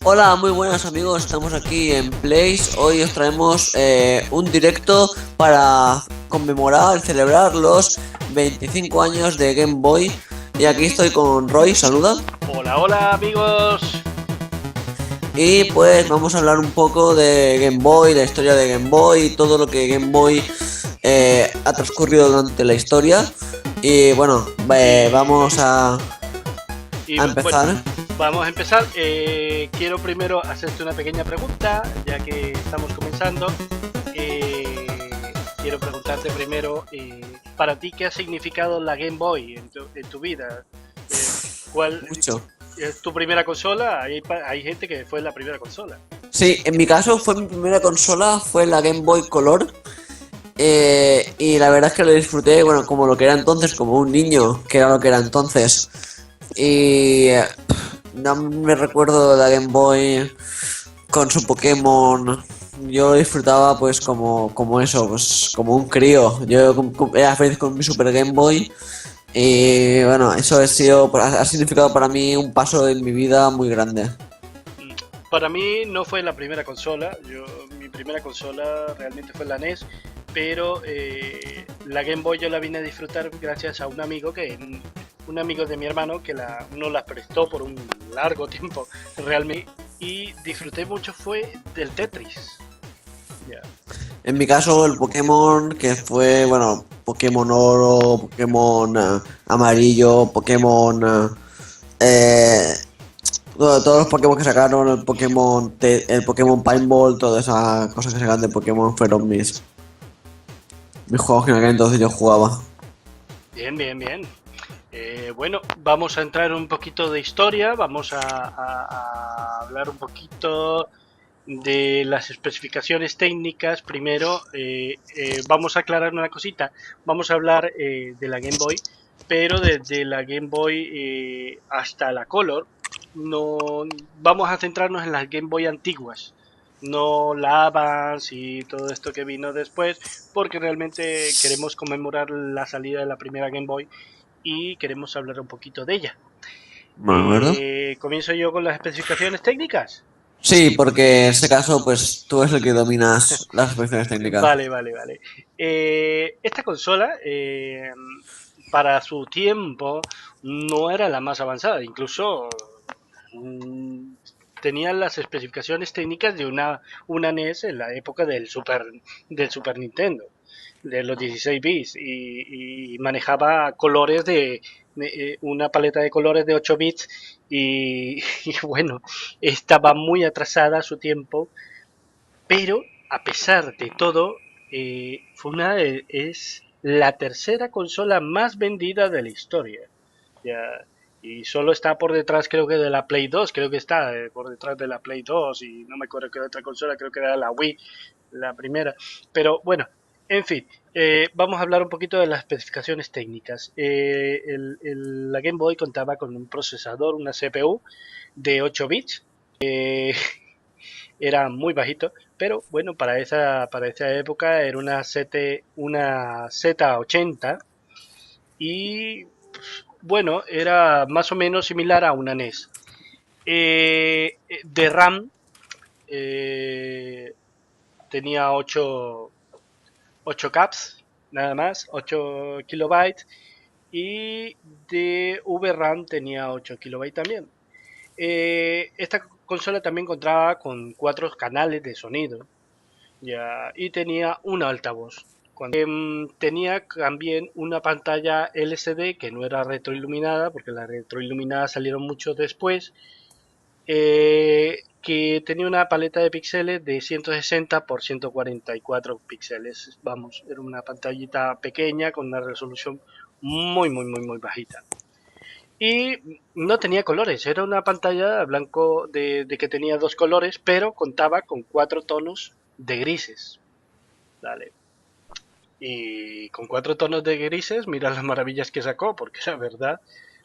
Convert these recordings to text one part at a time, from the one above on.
Hola, muy buenas amigos, estamos aquí en Place. Hoy os traemos un directo para conmemorar, celebrar los 25 años de Game Boy. Y aquí estoy con Roy, saluda. Hola, hola amigos. Y pues vamos a hablar un poco de Game Boy, la historia de Game Boy, todo lo que Game Boy ha transcurrido durante la historia. Y bueno, vamos Y, y a bueno, empezar. vamos a empezar. Quiero primero hacerte una pequeña pregunta, ya que estamos comenzando. Eh, Quiero preguntarte primero, para ti, ¿qué ha significado la Game Boy en tu vida? ¿Cuál Mucho. es tu primera consola? Hay gente que fue la primera consola. Sí, en mi caso fue mi primera consola, fue la Game Boy Color. Y la verdad es que lo disfruté, bueno, como lo que era entonces, como un niño, que era lo que era entonces. Y no me recuerdo de la Game Boy con su Pokémon. Yo lo disfrutaba pues como eso, pues como un crío. Yo era feliz con mi Super Game Boy. Y bueno, eso ha significado para mí un paso en mi vida muy grande. Mm, Para mí no fue la primera consola. Mi primera consola realmente fue la NES, pero la Game Boy yo la vine a disfrutar gracias a un amigo de mi hermano que nos la prestó por un largo tiempo realmente, y disfruté mucho fue del Tetris. Ya. En mi caso, el Pokémon que fue, bueno, Pokémon Oro, Pokémon Amarillo, Pokémon. Eh, todos los Pokémon que sacaron, el Pokémon Pinball, todas esas cosas que sacaron de Pokémon fueron mis juegos que en aquel entonces yo jugaba. Bien, bien, bien. Bueno, vamos a entrar un poquito de historia, vamos a hablar un poquito de las especificaciones técnicas. Primero, vamos a aclarar una cosita. Vamos a hablar de la Game Boy, pero desde la Game Boy hasta la Color. No vamos a centrarnos en las Game Boy antiguas, no la Advance y todo esto que vino después, porque realmente queremos conmemorar la salida de la primera Game Boy y queremos hablar un poquito de ella. Bueno, ¿verdad? Comienzo yo con las especificaciones técnicas. Sí, porque en este caso, pues tú eres el que dominas las aspecciones técnicas. Vale, vale, vale. Esta consola, para su tiempo, no era la más avanzada. Incluso mm, tenía las especificaciones técnicas de una NES en la época del Super Nintendo, de los 16 bits, y manejaba colores una paleta de colores de 8 bits, y bueno, estaba muy atrasada a su tiempo, pero a pesar de todo, es la tercera consola más vendida de la historia. Ya, y solo está por detrás, creo que de la Play 2, creo que está por detrás de la Play 2, y no me acuerdo qué otra consola, creo que era la Wii, la primera. Pero bueno, en fin, vamos a hablar un poquito de las especificaciones técnicas. La Game Boy contaba con un procesador, una CPU de 8 bits. Era muy bajito, pero bueno, para esa época era una Z80, y bueno, era más o menos similar a una NES. De RAM, eh, tenía 8 caps, nada más, 8 kilobytes, y de VRAM tenía 8 kilobytes también. Esta consola también contaba con 4 canales de sonido, ya, y tenía un altavoz. Tenía también una pantalla LCD que no era retroiluminada, porque las retroiluminadas salieron mucho después, que tenía una paleta de píxeles de 160 por 144 píxeles. Vamos, era una pantallita pequeña con una resolución muy, muy, muy, muy bajita. Y no tenía colores, era una pantalla blanco de que tenía dos colores, pero contaba con 4 tonos de grises. Dale. Y con 4 tonos de grises, mira las maravillas que sacó, porque la verdad,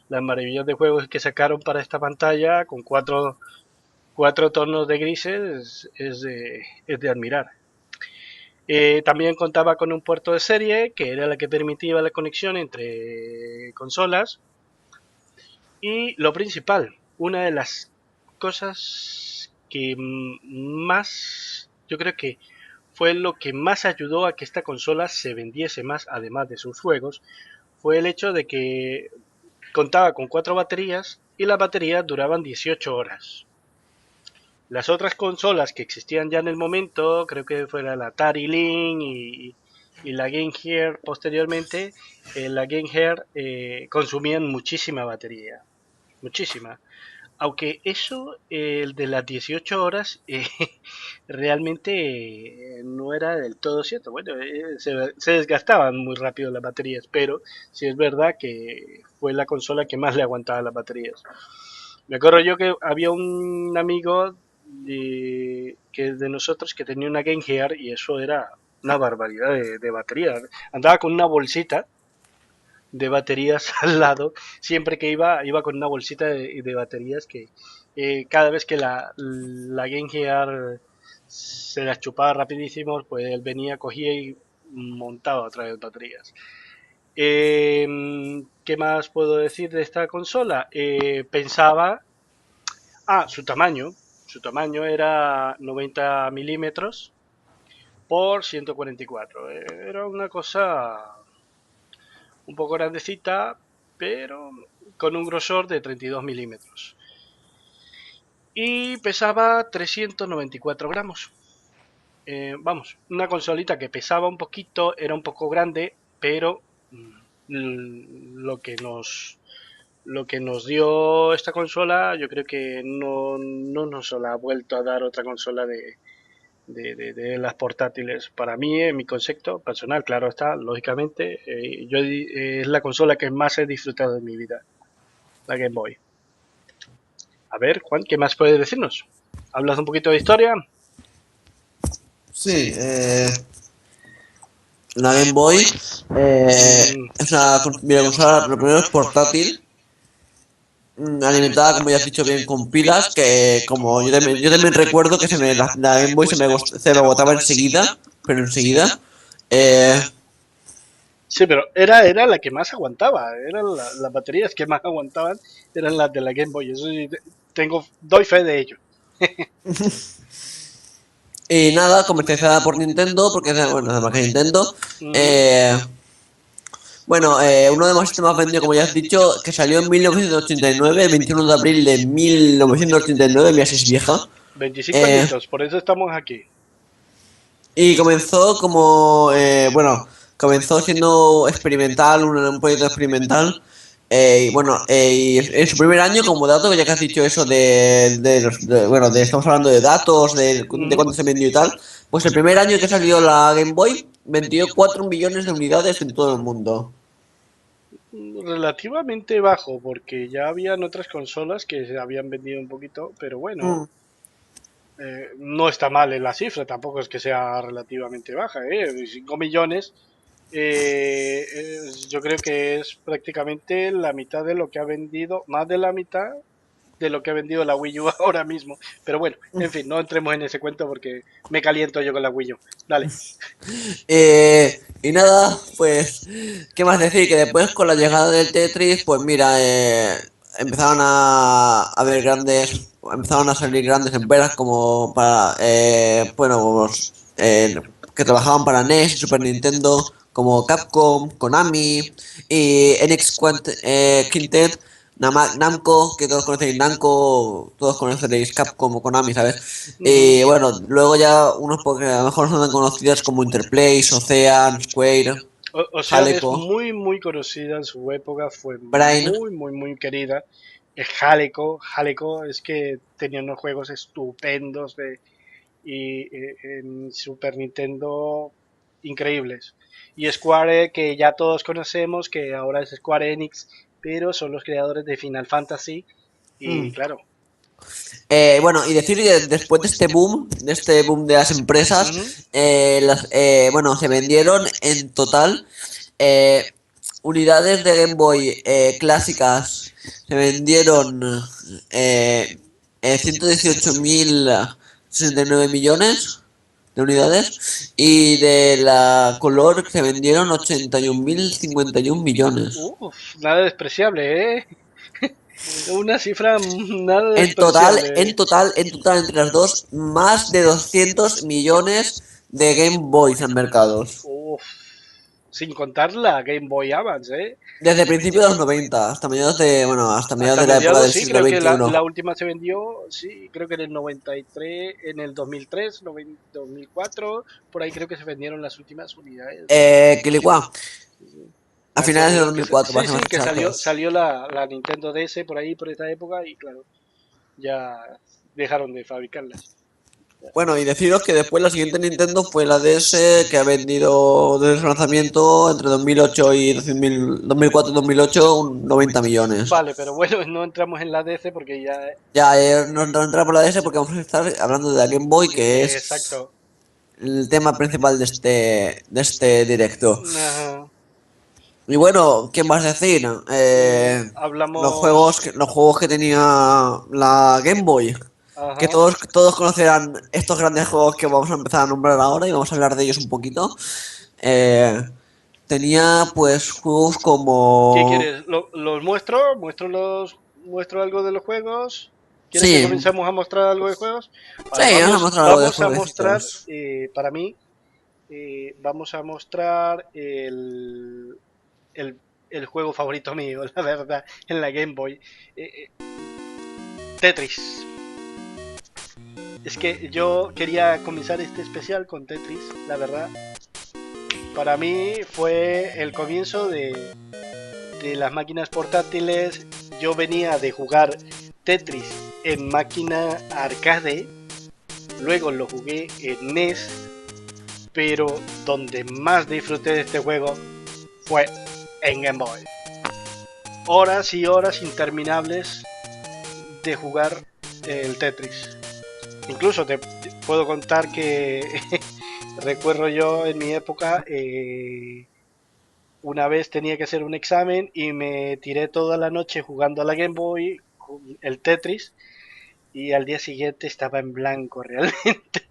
las maravillas de juegos que sacaron para esta pantalla con cuatro tonos de grises es de admirar. También contaba con un puerto de serie, que era la que permitía la conexión entre consolas. Y lo principal, una de las cosas que más, yo creo que fue lo que más ayudó a que esta consola se vendiese más, además de sus juegos, fue el hecho de que contaba con 4 baterías y las baterías duraban 18 horas. Las otras consolas que existían ya en el momento, creo que fuera la Atari Lynx y la Game Gear posteriormente, la Game Gear consumían muchísima batería, muchísima. Aunque eso, el de las 18 horas, realmente no era del todo cierto. Bueno, se desgastaban muy rápido las baterías, pero sí es verdad que fue la consola que más le aguantaba las baterías. Me acuerdo yo que había un amigo que de nosotros que tenía una Game Gear y eso era una barbaridad de batería. Andaba con una bolsita de baterías al lado. Siempre que iba con una bolsita de baterías que cada vez que la Game Gear se las chupaba rapidísimo, pues él venía, cogía y montaba otra vez baterías. ¿Qué más puedo decir de esta consola? Pensaba, su tamaño. Su tamaño era 90 milímetros por 144. Era una cosa un poco grandecita, pero con un grosor de 32 milímetros. Y pesaba 394 gramos. Vamos, una consolita que pesaba un poquito, era un poco grande, pero lo que nos dio esta consola, yo creo que no nos la ha vuelto a dar otra consola de las portátiles. Para mí, en mi concepto personal, claro está, lógicamente, es la consola que más he disfrutado en mi vida, la Game Boy. A ver, Juan, ¿qué más puedes decirnos? ¿Hablas un poquito de historia? Sí, la Game Boy Mm, es una videoconsola, lo primero es portátil, alimentada, como ya has dicho bien, con pilas, que como yo también recuerdo que la Game Boy se me agotaba enseguida, pero enseguida. Eh, sí, pero era la que más aguantaba. Eran las baterías que más aguantaban, eran las de la Game Boy. Eso sí, doy fe de ello. y nada, comercializada por Nintendo, porque bueno, además que Nintendo. Ujú. Eh, bueno, uno de los sistemas vendidos, como ya has dicho, que salió en 1989, el 21 de abril de 1989, mira si es vieja. 25 Eh, añitos, por eso estamos aquí. y comenzó como, bueno, comenzó siendo experimental, un proyecto experimental. Y bueno, y en su primer año, como dato, ya que has dicho eso bueno, estamos hablando de datos, de Ujú. cuándo se vendió y tal, pues el primer año que salió la Game Boy, vendió 4 millones de unidades en todo el mundo. Relativamente bajo, porque ya habían otras consolas que se habían vendido un poquito, pero bueno, Mm. no está mal en la cifra, tampoco es que sea relativamente baja, ¿eh? 5 millones, yo creo que es prácticamente la mitad de lo que ha vendido, más de la mitad de lo que ha vendido la Wii U ahora mismo. Pero bueno, en fin, no entremos en ese cuento porque me caliento yo con la Wii U. Dale. Y nada, pues, ¿qué más decir? Que después con la llegada del Tetris, pues mira, empezaron a haber empezaron a salir grandes empresas como para, bueno, que trabajaban para NES y Super Nintendo, como Capcom, Konami y Quintet, Namco, que todos conocéis Namco, todos conoceréis Capcom o Konami, ¿sabes? Ujú. Y bueno, luego ya unos porque a lo mejor son tan conocidas como Interplace, Ocean, Square, Ocean es Jaleco, muy, muy conocida en su época, fue Brain. muy, muy, muy querida. Jaleco es que tenía unos juegos estupendos en Super Nintendo increíbles. Y Square, que ya todos conocemos, que ahora es Square Enix, pero son los creadores de Final Fantasy. Y Mm. claro, Bueno, y decir que después de este boom de las empresas, ujú, bueno, se vendieron en total eh, unidades de Game Boy clásicas. Se vendieron eh, 118.069 millones de unidades y de la color se vendieron 81.051 millones. nada despreciable, ¿eh? Una cifra nada En total, despreciable. en total, en total, entre las dos, más de 200 millones de Game Boys en mercados. Uf, sin contar la Game Boy Advance, ¿eh? Desde principios de los 90 hasta mediados de, bueno, hasta mediados Hasta de la época mediados, del sí, siglo creo que la XXI. última se vendió, sí, creo que en el 93, en el 2003, 2004, por ahí creo que se vendieron las últimas unidades. Quilicua, Sí, sí. a finales de Que 2004, para sí, ser más sí, que exactos. salió la Nintendo DS por ahí, por esta época, y claro, ya dejaron de fabricarlas. Bueno, y deciros que después la siguiente Nintendo fue la DS, que ha vendido desde su lanzamiento entre 2008 y 2004 y 2008 un 90 millones. Vale, pero bueno, no entramos en la DS porque ya... Ya, no entra por la DS porque vamos a estar hablando de la Game Boy, que es exacto. el tema principal de este directo. Ajá. Y bueno, ¿qué más decir? Hablamos... Los juegos que tenía la Game Boy. Que Ajá. todos conocerán estos grandes juegos que vamos a empezar a nombrar ahora y vamos a hablar de ellos un poquito. Eh, tenía pues juegos ¿Qué como... quieres? ¿Los muestro? ¿Muestro algo de los juegos? ¿Quieres que Sí, comencemos a mostrar algo de juegos? sí, Vale, vamos a mostrar algo de vamos a mostrar, jueguecitos. para mí, vamos a mostrar el, el juego favorito mío, la verdad, en la Game Boy. Tetris. Es que yo quería comenzar este especial con Tetris, la verdad. Para mí fue el comienzo de las máquinas portátiles. Yo venía de jugar Tetris en máquina arcade, luego lo jugué en NES, pero donde más disfruté de este juego fue en Game Boy. Horas y horas interminables de jugar el Tetris. Incluso te puedo contar que recuerdo yo en mi época, una vez tenía que hacer un examen y me tiré toda la noche jugando a la Game Boy, el Tetris, y al día siguiente estaba en blanco realmente.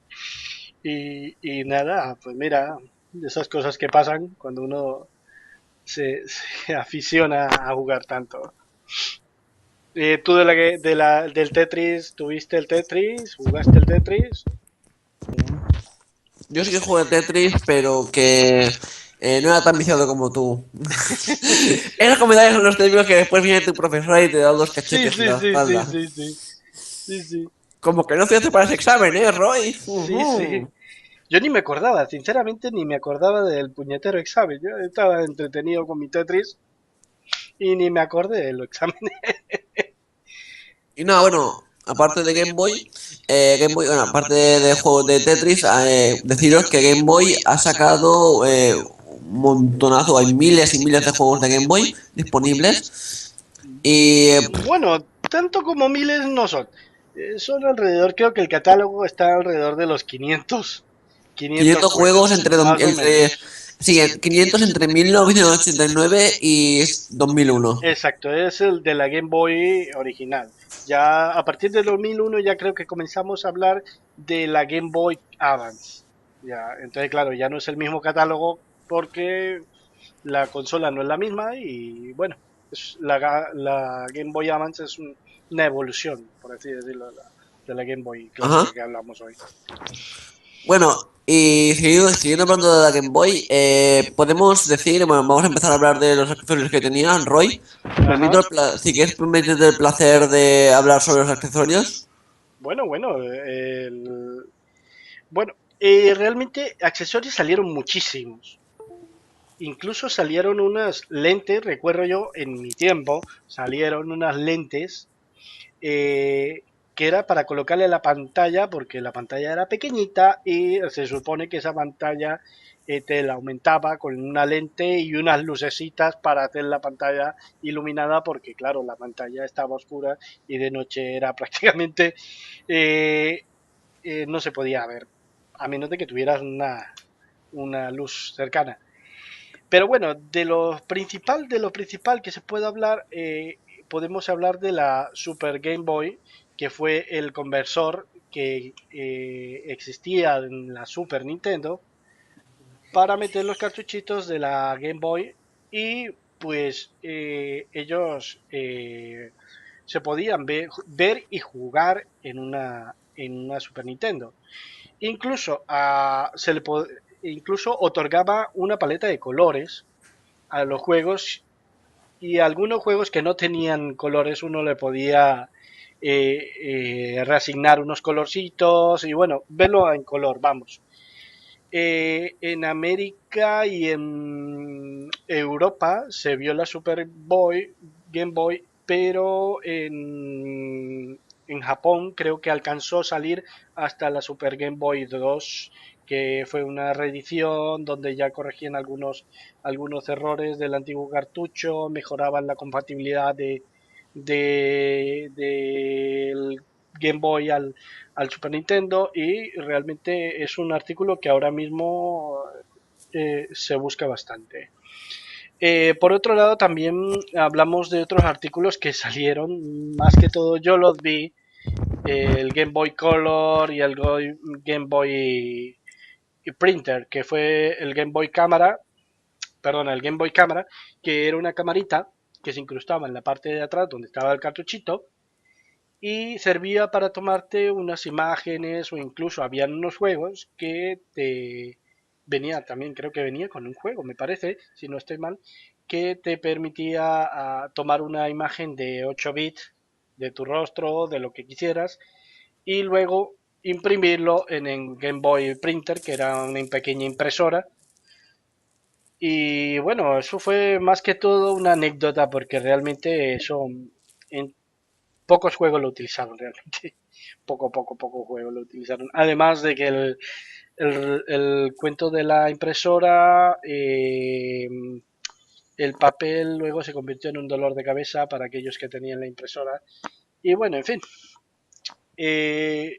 Y nada, pues mira, de esas cosas que pasan cuando uno se aficiona a jugar tanto. ¿Tú del Tetris, tuviste el Tetris? ¿Jugaste el Tetris? Yo sí que jugué Tetris, pero que no era tan viciado como tú. Esos comentarios son los típicos que después viene tu profesor y te da dos Sí, cachetes en sí, la sí, sí, espalda. sí, sí, sí, sí, Como que no estudiaste para ese examen, Roy? sí, sí. Yo ni me acordaba, sinceramente ni me acordaba del puñetero examen. Yo estaba entretenido con mi Tetris y ni me acordé del examen. Y nada, bueno, aparte de Game Boy, bueno, aparte de juegos de Tetris, deciros que Game Boy ha sacado un montonazo, hay miles y miles de juegos de Game Boy disponibles. Y Bueno, tanto como miles no son. Son alrededor, creo que el catálogo está alrededor de los 500 500 juegos juegos, más o menos. sí, 500 entre 1989 y 2001. Exacto, es el de la Game Boy original. Ya a partir del 2001 ya creo que comenzamos a hablar de la Game Boy Advance. Ya, entonces claro, ya no es el mismo catálogo porque la consola no es la misma y bueno, la Game Boy Advance es una evolución, por así decirlo, de la Game Boy Ajá. clásica que hablamos hoy. Bueno, y siguiendo hablando de la Game Boy, podemos decir, bueno, vamos a empezar a hablar de los accesorios que tenían, Roy. Ajá. Si quieres, permítete el placer de hablar sobre los accesorios. Bueno, bueno, bueno, realmente accesorios salieron muchísimos. Incluso salieron unas lentes, recuerdo yo, en mi tiempo, salieron unas lentes eh, que era para colocarle a la pantalla, porque la pantalla era pequeñita y se supone que esa pantalla te la aumentaba con una lente y unas lucecitas para hacer la pantalla iluminada, porque claro, la pantalla estaba oscura y de noche era prácticamente eh, no se podía ver, a menos de que tuvieras una luz cercana. Pero bueno, de lo principal que se puede hablar, podemos hablar de la Super Game Boy, que fue el conversor que existía en la Super Nintendo para meter los cartuchitos de la Game Boy y pues ellos se podían ver y jugar en una Super Nintendo. Incluso, incluso otorgaba una paleta de colores a los juegos, y algunos juegos que no tenían colores uno le podía reasignar unos colorcitos y bueno, verlo en color, vamos. En América y en Europa se vio la Game Boy, pero en Japón creo que alcanzó a salir hasta la Super Game Boy 2, que fue una reedición donde ya corregían algunos errores del antiguo cartucho, mejoraban la compatibilidad del Game Boy al Super Nintendo, y realmente es un artículo que ahora mismo se busca bastante. Por otro lado, también hablamos de otros artículos que salieron, más que todo yo los vi, el Game Boy Color y el Game Boy Printer, que fue el Game Boy Cámara, perdón, el Game Boy Cámara, que era una camarita que se incrustaba en la parte de atrás donde estaba el cartuchito, y servía para tomarte unas imágenes, o incluso habían unos juegos que te venía también, creo que venía con un juego, me parece, si no estoy mal, que te permitía tomar una imagen de 8 bits de tu rostro, de lo que quisieras, y luego imprimirlo en el Game Boy Printer, que era una pequeña impresora. Y bueno, eso fue más que todo una anécdota, porque realmente eso en pocos juegos lo utilizaron realmente. Poco juego lo utilizaron. Además de que el cuento de la impresora, el papel luego se convirtió en un dolor de cabeza para aquellos que tenían la impresora. Y bueno, en fin.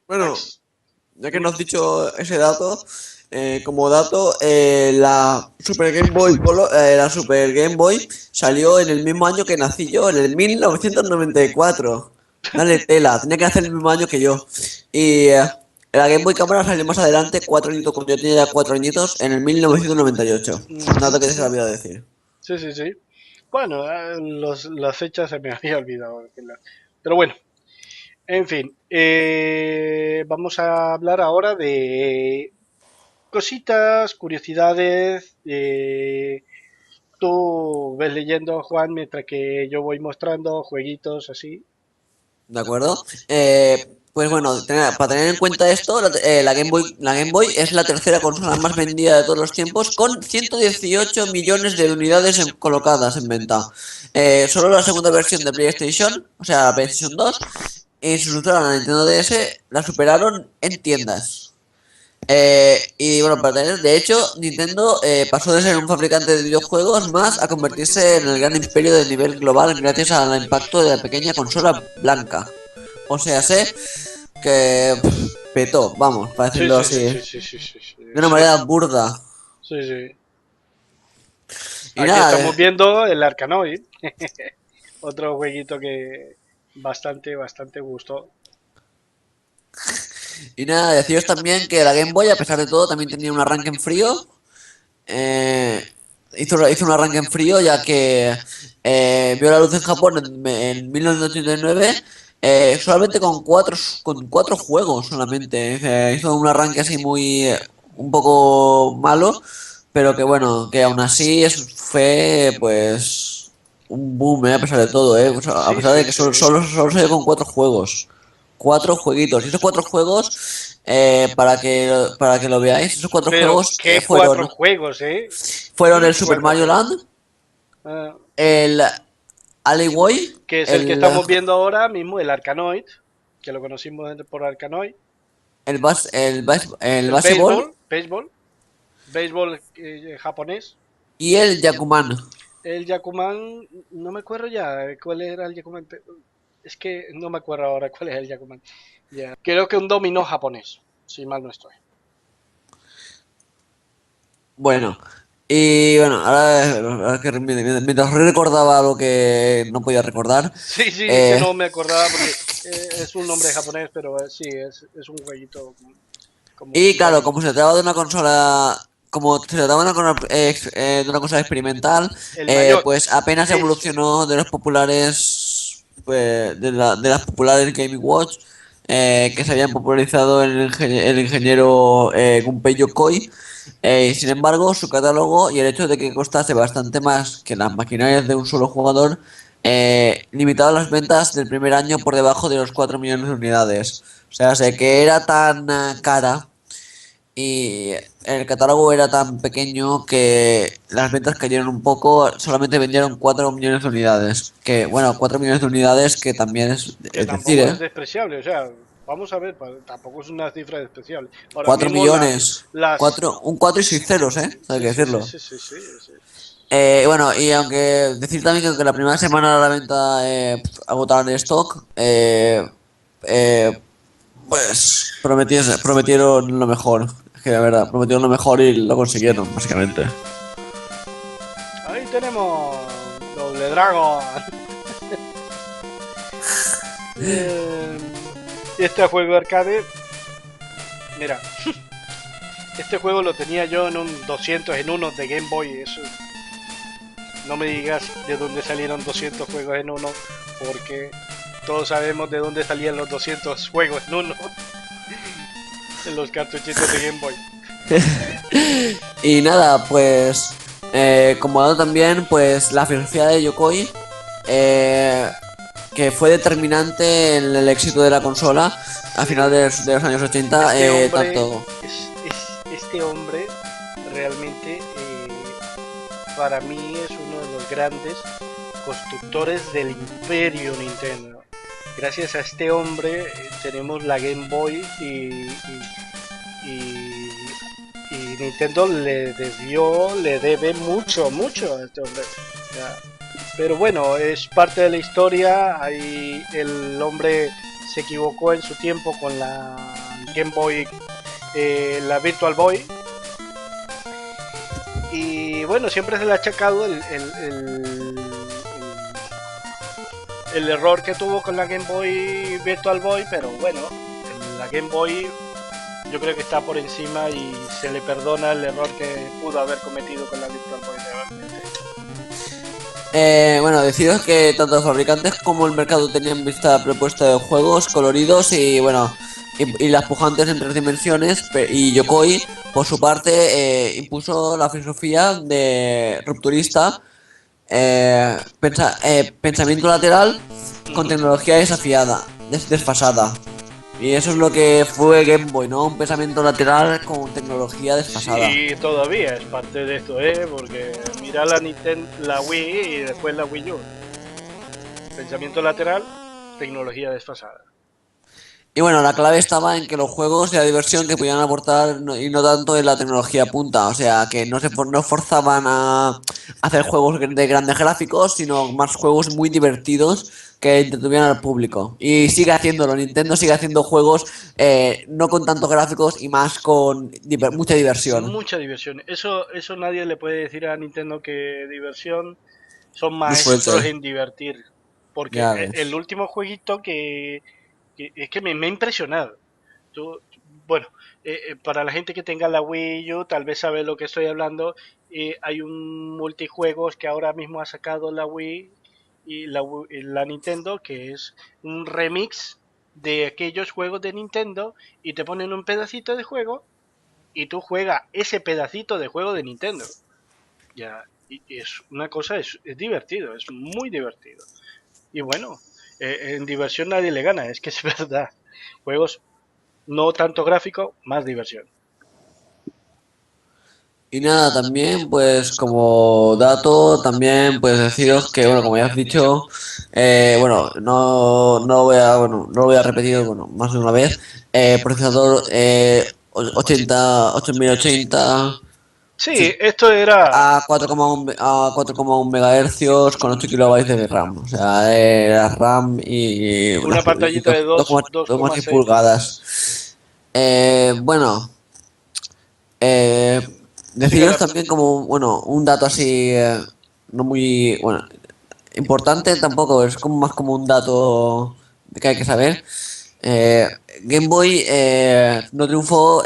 Bueno, Max, ya que dime. nos has dicho ese dato, como dato, la Super Game Boy la Super Game Boy salió en el mismo año que nací yo, en el 1994. Dale tela, tenía que hacer el mismo año que yo. Y la Game Boy Cámara salió más adelante, 4 añitos, cuando yo tenía ya 4 añitos, en el 1998. Un dato que te se lo Ujú. olvidó decir. Sí, sí, sí. Bueno, las fechas se me había olvidado. Pero bueno, en fin. Vamos a hablar ahora de cositas, curiosidades. Tú ves leyendo, Juan, mientras que yo voy mostrando jueguitos así. ¿De acuerdo? Pues bueno, para tener en cuenta esto, la Game Boy es la tercera consola más vendida de todos los tiempos, con 118 millones de unidades colocadas en venta. Solo la segunda versión de PlayStation, o sea, la PlayStation 2, y su sucesora, la Nintendo DS, la superaron en tiendas. Y bueno, de hecho, Nintendo pasó de ser un fabricante de videojuegos más a convertirse en el gran imperio de nivel global gracias al impacto de la pequeña consola blanca. O sea, sé que petó, vamos, para Sí, decirlo sí, así, sí, sí, de sí, sí, sí, sí. una manera burda. Sí, sí. Y Aquí nada, estamos viendo el Arkanoid, otro jueguito que bastante gustó. deciros también que la Game Boy, a pesar de todo, también tenía un arranque en frío. Eh, hizo un arranque en frío ya que vio la luz en Japón en 1989 solamente con cuatro juegos solamente. Hizo un arranque así muy un poco malo, pero que bueno, que aún así fue pues un boom, a pesar de todo, o sea, a Sí, pesar de sí, que sí. solo salió con cuatro juegos. Cuatro jueguitos. Y esos cuatro juegos, para que lo veáis, esos cuatro Pero juegos qué cuatro juegos, ¿eh? fueron Y el Super cuatro Mario juegos. Land, Ah, el Alleyway, que es el que estamos viendo ahora mismo, el Arkanoid, que lo conocimos por Arkanoid. el El Baseball béisbol japonés. y el Yakuman. El Yakuman, no me acuerdo ya cuál era el Yakuman. Es que no me acuerdo ahora cuál es el Yakuman. Ya. Creo que un dominó japonés, si mal no estoy. Bueno, y bueno, ahora que mientras recordaba algo que no podía recordar, Sí, sí, es que eh, no me acordaba porque es un nombre japonés, pero sí, es un jueguito como y un claro, dominó. como se trataba de una consola, como se trataba de una consola experimental, El mayor pues apenas es evolucionó de los populares pues, de las populares Game Watch, que se habían popularizado en el ingeniero Gunpei Yokoi. Y sin embargo, su catálogo y el hecho de que costase bastante más que las maquinarias de un solo jugador limitaba las ventas del primer año por debajo de los 4 millones de unidades. O sea, sé que era tan cara y el catálogo era tan pequeño que las ventas cayeron un poco, solamente vendieron 4 millones de unidades. Que bueno, 4 millones de unidades que también Que es decir, tampoco es despreciable, o sea, vamos a ver, tampoco es una cifra despreciable. Ahora 4 mismo millones, las... un 4 y 6 ceros, hay Sí, que sí, sí, decirlo. sí, sí, sí, sí. Bueno, y aunque decir también que aunque la primera semana de la venta agotaron el stock, eh, pues prometieron lo mejor. Es que la verdad, prometieron lo mejor y lo consiguieron, básicamente. Ahí tenemos Doble Dragon. Eh, este juego arcade, mira, este juego lo tenía yo en un 200 en 1 de Game Boy. Eso, no me digas de dónde salieron 200 juegos en uno, porque todos sabemos de dónde salían los 200 juegos en uno en los cartuchitos de Game Boy. Y nada, pues como dato también, pues la filosofía de Yokoi, eh, que fue determinante en el éxito de la consola a final Sí, de los años 80, este hombre tanto... este hombre realmente para mí es uno de los grandes constructores del imperio Nintendo. Gracias a este hombre tenemos la Game Boy y, y Nintendo le debe mucho, mucho a este hombre. Ya. Pero bueno, es parte de la historia. Ahí el hombre se equivocó en su tiempo con la Game Boy, la Virtual Boy. Y bueno, siempre se le ha achacado el error que tuvo con la Game Boy Virtual Boy, pero bueno, la Game Boy yo creo que está por encima y se le perdona el error que pudo haber cometido con la Virtual Boy realmente. Bueno, deciros que tanto los fabricantes como el mercado tenían vista propuesta de juegos coloridos y bueno, y las pujantes en tres dimensiones, y Yokoi, por su parte, impuso la filosofía de rupturista, pensamiento lateral con tecnología desafiada, desfasada. Y eso es lo que fue Game Boy, ¿no? Un pensamiento lateral con tecnología desfasada. Sí, todavía es parte de esto, porque mira la Nintendo, la Wii y después la Wii U. Pensamiento lateral, tecnología desfasada. Y bueno, la clave estaba en que los juegos y la diversión que podían aportar y no tanto en la tecnología punta, o sea, que no forzaban a hacer juegos de grandes gráficos, sino más juegos muy divertidos que entretuvieran al público. Y sigue haciéndolo, Nintendo sigue haciendo juegos no con tantos gráficos y más con mucha diversión. Mucha diversión. Eso nadie le puede decir a Nintendo que diversión son Muy maestros fuerte, en divertir. Porque ya el ves. último jueguito que es que me ha impresionado. Tú, bueno, para la gente que tenga la Wii U, tal vez sabe lo que estoy hablando. Hay un multijuegos que ahora mismo ha sacado la Wii y la Nintendo, que es un remix de aquellos juegos de Nintendo y te ponen un pedacito de juego y tú juegas ese pedacito de juego de Nintendo. Ya, y es una cosa, es divertido, es muy divertido. Y bueno, en diversión nadie le gana, es que es verdad. Juegos no tanto gráfico, más diversión. Y nada, también, pues como dato, también pues deciros que, bueno, como ya has dicho, bueno, no lo voy a repetir, bueno, más de una vez, procesador 8080 Sí, sí, esto era a 4,1 MHz con 8 kilobytes de RAM, o sea, la RAM y una pantallita de 2,6 2,6 pulgadas. pulgadas. Bueno, eh, deciros Síganos. también como, bueno, un dato así, no muy, bueno, importante tampoco, es como más como un dato que hay que saber. Eh, Game Boy no triunfó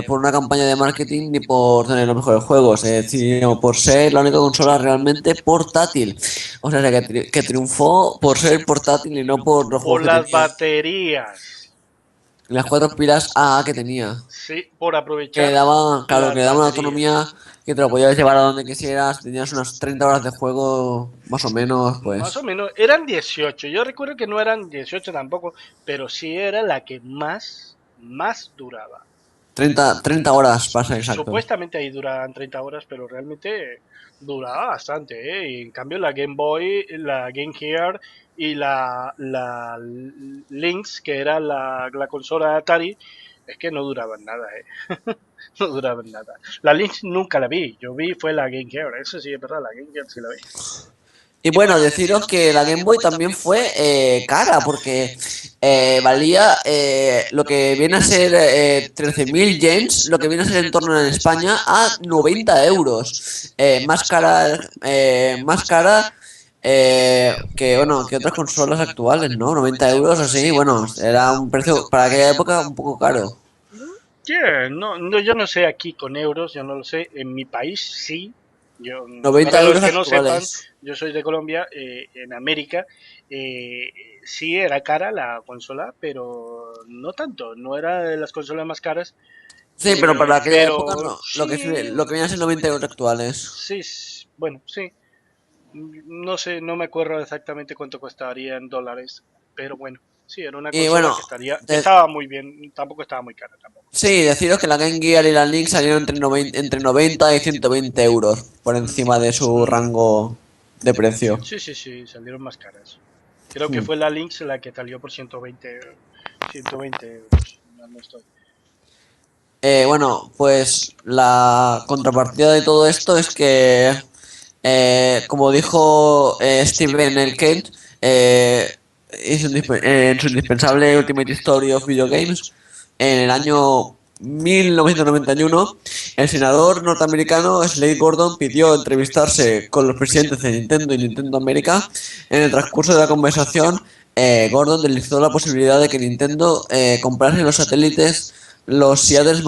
por una campaña de marketing ni por tener los mejores juegos, sino por ser la única consola realmente portátil. O sea, que triunfó por ser portátil y no por los Por juegos que las tenía. baterías. Las cuatro pilas AA que tenía. Sí, por Que le aprovechar daba, claro, que las le daba una autonomía baterías. que te lo podías llevar a donde quisieras. Tenías unas 30 horas de juego, más o menos, Más o pues. menos, eran 18. Yo recuerdo que no eran 18 tampoco, pero sí era la que más duraba. 30 horas, pasa exacto. Supuestamente ahí duraban 30 horas, pero realmente duraba bastante, ¿eh? Y en cambio la Game Boy, la Game Gear y la Lynx, que era la consola de Atari, es que no duraban nada, ¿eh? No duraban nada. La Lynx nunca la vi, yo vi fue la Game Gear, eso sí es verdad, la Game Gear sí la vi. Y bueno, deciros que la Game Boy también fue cara, porque valía lo que viene a ser 13.000 yens, lo que viene a ser en torno en España, a 90 euros. Más cara que, bueno, que otras consolas actuales, ¿no? 90 euros así, bueno, era un precio para aquella época un poco caro. Yeah, no, no, yo no sé aquí con euros, yo no lo sé. En mi país sí. Yo, para 90 los euros que no sepan, actuales. yo soy de Colombia, en América, sí era cara la consola, pero no tanto, no era de las consolas más caras, Sí, pero para aquella época pero no, sí, lo que viene a ser 90 euros actuales. sí, bueno, sí. No sé, no me acuerdo exactamente cuánto costaría en dólares, pero bueno, sí, era una Y consola bueno, que de- estaba muy bien, tampoco estaba muy cara tampoco. sí, deciros que la Game Gear y la Link salieron entre 90 y 120 euros por Mm, encima de su mm. rango de precio. Sí, sí, sí, salieron más caras. Creo que Hmm. fue la Lynx la que salió por 120 euros. No estoy. Bueno, pues la contrapartida de todo esto es que, como dijo Steven L. Kent, en su indispensable Ultimate Story of Video Games, en el año 1991, el senador norteamericano Slade Gordon pidió entrevistarse con los presidentes de Nintendo y Nintendo América. En el transcurso de la conversación, Gordon deslizó la posibilidad de que Nintendo comprase los satélites los Seattle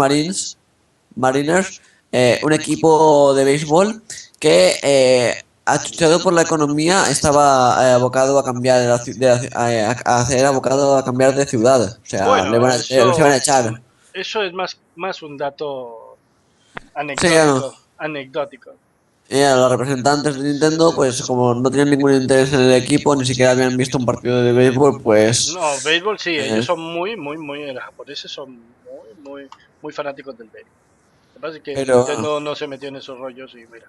Mariners, un equipo de béisbol que, achuchado por la economía, estaba abocado a cambiar a hacer abocado a cambiar de ciudad. O sea, Bueno, los iban a echar. eso es más un dato Sí, claro. anecdótico, anecdótico. Y a los representantes de Nintendo, pues como no tenían ningún interés en el equipo, ni siquiera habían visto un partido de béisbol, pues... No, béisbol sí, ellos eh, son los japoneses son muy fanáticos del béisbol. Lo que pasa es que pero Nintendo no se metió en esos rollos y mira.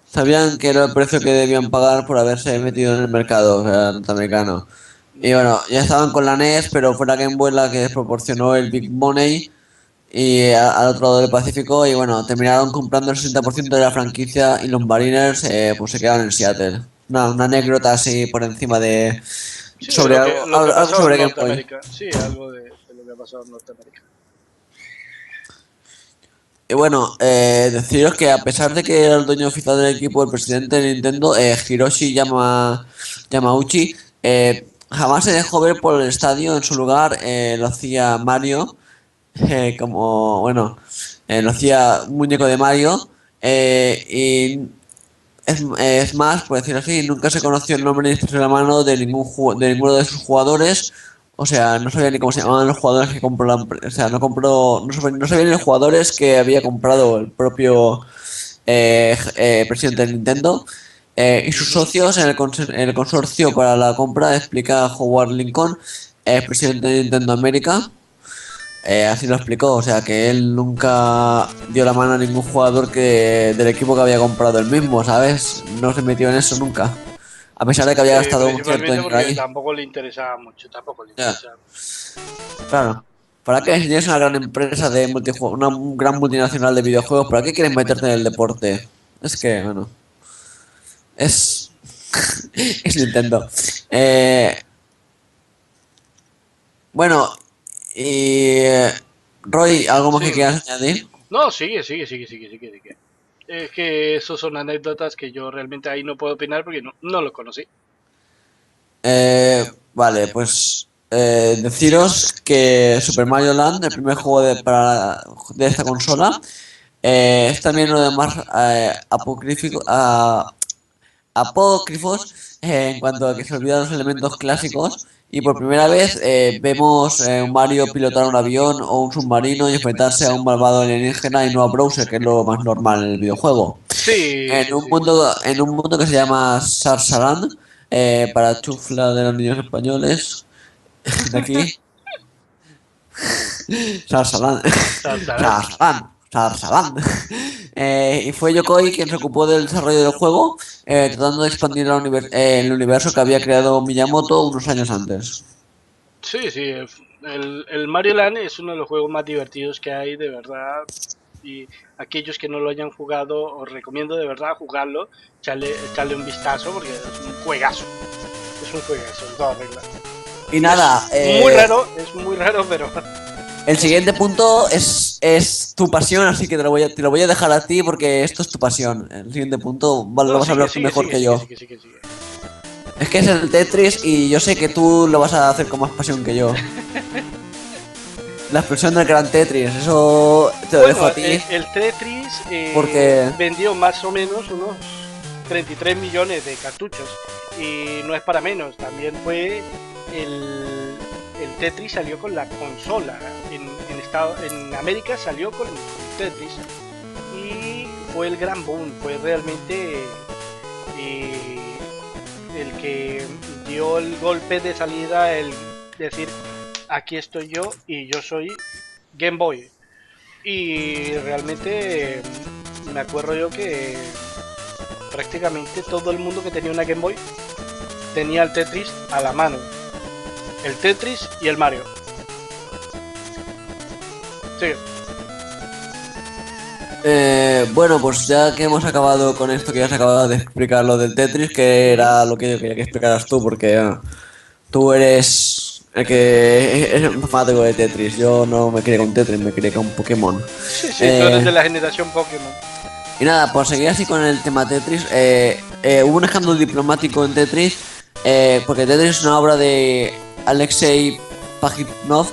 sabían que era el precio que debían pagar por haberse metido en el mercado, o sea, norteamericano. Y bueno, ya estaban con la NES, pero fue la Game Boy la que les proporcionó el Big Money al otro lado del Pacífico. Y bueno, terminaron comprando el 60% de la franquicia y los Mariners pues se quedaron en Seattle. Una anécdota así por encima de... Sí, sobre lo que algo pasó en sobre Game Boy. Norteamérica. Sí, algo de lo que ha pasado en Norteamérica. Y bueno, deciros que a pesar de que era el dueño oficial del equipo, el presidente de Nintendo, Yamauchi, jamás se dejó ver por el estadio. En su lugar lo hacía Mario, como, bueno, lo hacía un muñeco de Mario. Y es más, por decirlo así, nunca se conoció el nombre ni expresión de la mano de de ninguno de sus jugadores. O sea, no sabía ni cómo se llamaban los jugadores que compró o sea, no sabía ni los jugadores que había comprado el propio presidente de Nintendo. Y sus Ujú. socios en el consorcio para la compra, explica Howard Lincoln, presidente de Nintendo América. Así lo explicó, o sea que él nunca dio la mano a ningún jugador del equipo que había comprado él mismo, ¿sabes? No se metió en eso nunca. A pesar de que había Sí, gastado un cierto principalmente dinero porque ahí. tampoco le interesaba mucho, tampoco le Ya, interesaba mucho. claro. ¿Para qué si tienes una gran empresa de una gran multinacional de videojuegos? ¿Para qué quieres meterte en el deporte? Es que, bueno, es... es Nintendo. Eh, bueno, y... Roy, ¿algo más Sí. que quieras añadir? No, sigue. Es que esos son anécdotas que yo realmente ahí no puedo opinar porque no lo conocí. Vale, pues deciros que Super Mario Land, el primer juego de esta consola, es también uno de los más apócrifos en cuanto a que se olvidan los elementos clásicos y por primera vez vemos un Mario pilotar un avión o un submarino y enfrentarse a un malvado alienígena y no a Bowser, que es lo más normal en el videojuego. Sí, sí, sí. En un mundo que se llama Sarsaran, para chufla de los niños españoles, de aquí, Sarsalan. Saltarán. Sarsalan. Sarsalan. Y fue Yokoi quien se ocupó del desarrollo del juego, tratando de expandir el universo que había creado Miyamoto unos años antes. Sí, sí, el Mario Land es uno de los juegos más divertidos que hay, de verdad. Y aquellos que no lo hayan jugado, os recomiendo de verdad jugarlo, echarle un vistazo porque es un juegazo. Es un juegazo, en toda regla. Y nada, Es muy raro, pero el siguiente punto es tu pasión, así que te lo voy a dejar a ti porque esto es tu pasión. El siguiente punto lo no, vas a hablar tú mejor que yo. sigue. Es que es el Tetris y yo sé que tú lo vas a hacer con más pasión que yo. La explosión del gran Tetris, eso te lo dejo a ti. El Tetris Porque vendió más o menos unos 33 millones de cartuchos y no es para menos, también fue el Tetris salió con la consola, en América salió con Tetris y fue el gran boom, fue realmente el que dio el golpe de salida, el decir aquí estoy yo y yo soy Game Boy. Y realmente me acuerdo yo que prácticamente todo el mundo que tenía una Game Boy tenía el Tetris a la mano. El Tetris y el Mario. Sigue. bueno, pues ya que hemos acabado con esto que ya has acabado de explicar lo del Tetris, que era lo que yo quería que explicaras tú, porque tú eres el que es un fanático de Tetris. Yo no me crié con Tetris, me crié con Pokémon. Sí, tú eres de la generación Pokémon. Y nada, por seguir así con el tema Tetris, hubo un escándalo diplomático en Tetris, porque Tetris es una obra de Alexei Pajitnov,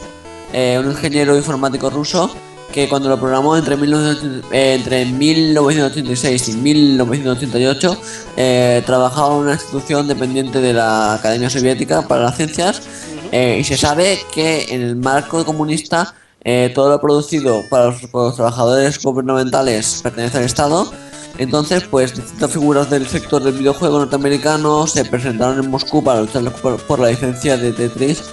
un ingeniero informático ruso, que cuando lo programó entre 1986 y 1988, trabajaba en una institución dependiente de la Academia Soviética para las Ciencias, y se sabe que en el marco comunista todo lo producido por los trabajadores gubernamentales pertenece al Estado. Entonces, pues distintas figuras del sector del videojuego norteamericano se presentaron en Moscú para luchar por la licencia de Tetris,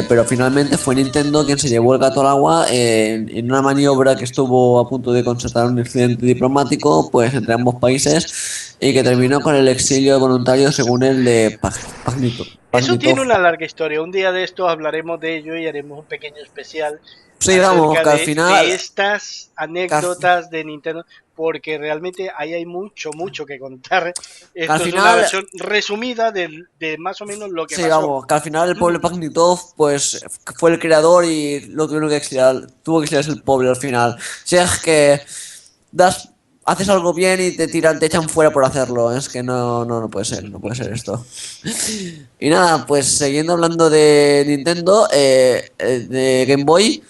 pero finalmente fue Nintendo quien se llevó el gato al agua en una maniobra que estuvo a punto de constatar un incidente diplomático pues entre ambos países y que terminó con el exilio voluntario según el de Eso tiene Pagnitov. una larga historia. Un día de esto hablaremos de ello y haremos un pequeño especial Sí, vamos, acerca que al final, de estas que al, anécdotas de Nintendo, porque realmente ahí hay mucho que contar. que al Esto es una final versión resumida de más o menos lo que Sí, pasó. vamos, que al final el pobre Pagnitov, pues, fue el creador y lo tuvieron que exiliar, tuvo que exiliarse el pobre al final. Si es que das, haces algo bien y te tiran, te echan fuera por hacerlo, es que no puede ser, no puede ser esto. Y nada, pues siguiendo hablando de Nintendo, de Game Boy,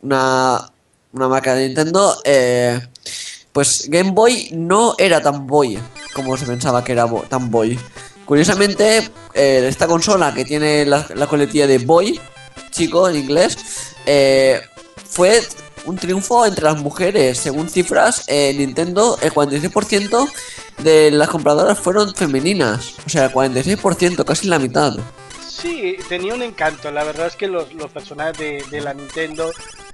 una, una marca de Nintendo, pues Game Boy no era tan boy como se pensaba que era tan boy. Curiosamente, esta consola que tiene la coletilla de boy, chico en inglés, fue un triunfo entre las mujeres. Según cifras, Nintendo, el 46% de las compradoras fueron femeninas. O sea, el 46%, casi la mitad. Sí, tenía un encanto. La verdad es que los personajes de la Nintendo,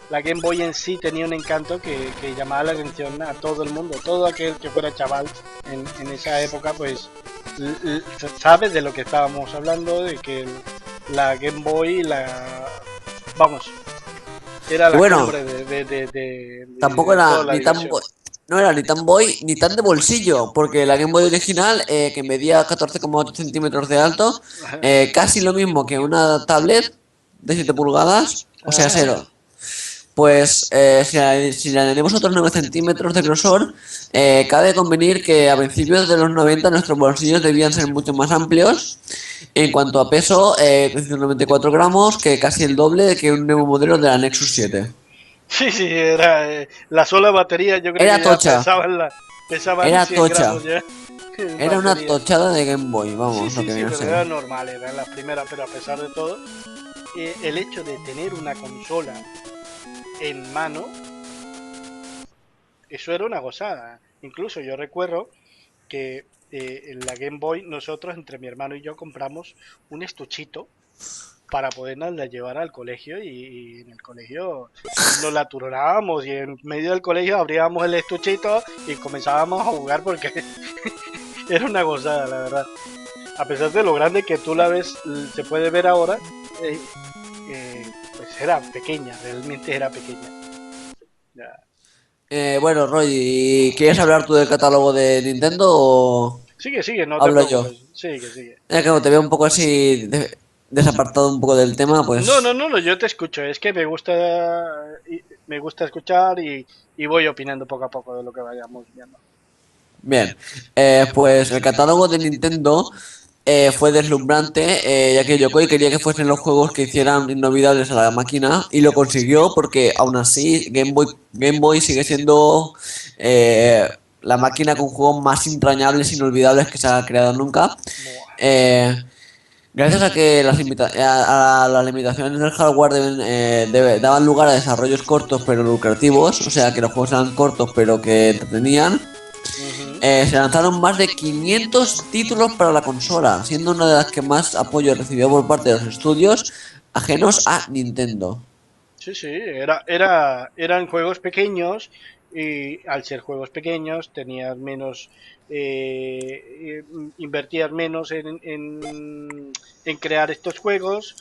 la Game Boy en sí tenía un encanto que llamaba la atención a todo el mundo. Todo aquel que fuera chaval en esa época, pues sabe de lo que estábamos hablando, de que la Game Boy, vamos, era Y la bueno, cumbre tampoco de era toda la ni tan diversión. no era ni tan boy ni tan de bolsillo, porque la Game Boy original, que medía 14,8 centímetros de alto, casi lo mismo que una tablet de 7 pulgadas, o sea, cero. Pues si le añadimos otros 9 centímetros de grosor, cabe convenir que a principios de los 90 nuestros bolsillos debían ser mucho más amplios En cuanto a peso, 394 gramos, que casi el doble que un nuevo modelo de la Nexus 7. Sí, sí, era la sola batería, yo creo Era que ya tocha, pesaban era 100 tocha. gramos ya en Era una batería. tochada de Game Boy, Sí, vamos, lo sí, que sí, viene a pero ser. era normal, era la primera, pero a pesar de todo, el hecho de tener una consola en mano, eso era una gozada. Incluso yo recuerdo que en la Game Boy nosotros, entre mi hermano y yo, compramos un estuchito para podernos la llevar al colegio y en el colegio nos la turnábamos y en medio del colegio abríamos el estuchito y comenzábamos a jugar porque era una gozada, la verdad. A pesar de lo grande que tú la ves, se puede ver ahora, eh, pues era pequeña, realmente era pequeña. Ya. Bueno, Roy, ¿quieres hablar tú del catálogo de Nintendo o Sigue, sigue, no te hablo yo? preocupes. Sigue, sigue. Es que como te veo un poco así desapartado un poco del tema, No, no, pues no, no, yo te escucho. Es que me gusta escuchar y voy opinando poco a poco de lo que vayamos viendo. bien. Pues el catálogo de Nintendo fue deslumbrante, ya que Yokoi quería que fuesen los juegos que hicieran inolvidables a la máquina y lo consiguió porque aún así Game Boy sigue siendo la máquina con juegos más entrañables e inolvidables que se ha creado nunca. Buah. Eh, Gracias a que a las limitaciones del hardware daban lugar a desarrollos cortos pero lucrativos, o sea que los juegos eran cortos pero que entretenían, Ujú. se lanzaron más de 500 títulos para la consola, siendo una de las que más apoyo recibió por parte de los estudios ajenos a Nintendo. Sí, sí, eran juegos pequeños y al ser juegos pequeños tenías menos, invertías menos en crear estos juegos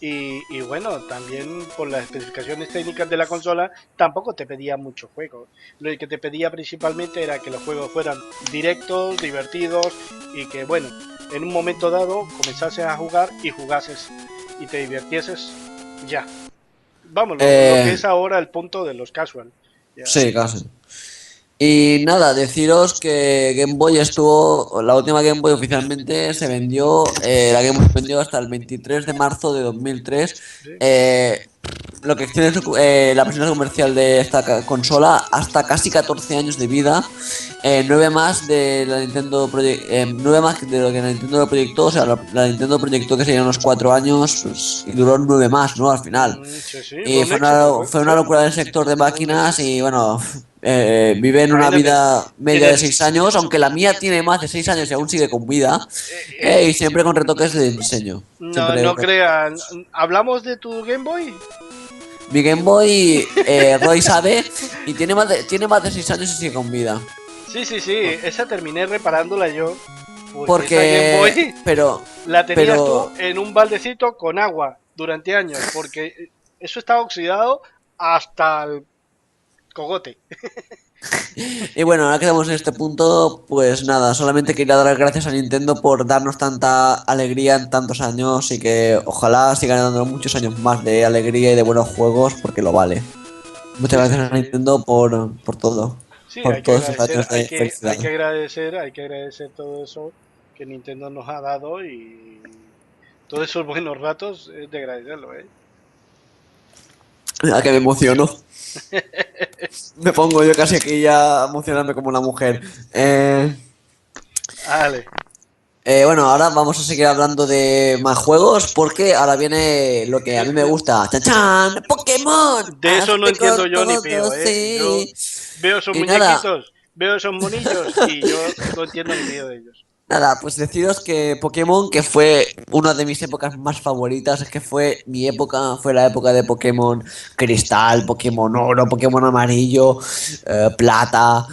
y bueno, también por las especificaciones técnicas de la consola tampoco te pedía mucho juego. Lo que te pedía principalmente era que los juegos fueran directos, divertidos y que bueno, en un momento dado comenzases a jugar y jugases y te divirtieses ya. Vamos, lo que Eh, es ahora el punto de los casual. Ya. sí, casi. Y nada, deciros que Game Boy estuvo, la última Game Boy oficialmente se vendió, la Game Boy se vendió hasta el 23 de marzo de 2003. Sí. eh, lo que tiene la versión comercial de esta consola hasta casi 14 años de vida, 9 más de la Nintendo 9 más de lo que la Nintendo lo proyectó, o sea, la Nintendo proyectó que serían unos 4 años, pues, y duró 9 más, ¿no? Al final. Sí, sí, fue Y un éxito. fue una locura del sector de Fue un máquinas éxito. y bueno, viven una Imagínate, vida en media de el, 6 años, aunque la mía tiene más de 6 años y aún sigue con vida, y siempre con retoques de diseño. no, Siempre no crean. ¿Hablamos de tu Game Boy? mi Game Boy, Roy sabe, y tiene más de 6 años y sigue con vida. Sí, sí, sí. Esa terminé reparándola yo. Porque esa Game Porque, Boy pero, la tenías tú pero, en un baldecito con agua durante años. Porque eso estaba oxidado hasta el cogote. y bueno, ahora que estamos en este punto, pues nada, solamente quería dar las gracias a Nintendo por darnos tanta alegría en tantos años y que ojalá sigan dando muchos años más de alegría y de buenos juegos porque lo vale. Muchas Sí, sí, gracias a sí. Nintendo Sí, por todos estos años de felicidad. hay que agradecer todo eso que Nintendo nos ha dado y todos esos buenos ratos es de agradecerlo, ¿eh? A que me emociono. Me pongo yo casi aquí ya a emocionarme como una mujer. Vale, Bueno, ahora vamos a seguir hablando de más juegos porque ahora viene lo que a mí me gusta. ¡Chan, chan! ¡Pokémon! de eso no ¡Hazte entiendo con yo ni todo, pío, ¿eh? Yo sí! veo esos Y nada, muñequitos, veo esos monillos y yo no entiendo ni pío de ellos. nada, pues deciros que Pokémon, que fue una de mis épocas más favoritas, es que fue mi época, fue la época de Pokémon Cristal, Pokémon Oro, Pokémon Amarillo, Plata.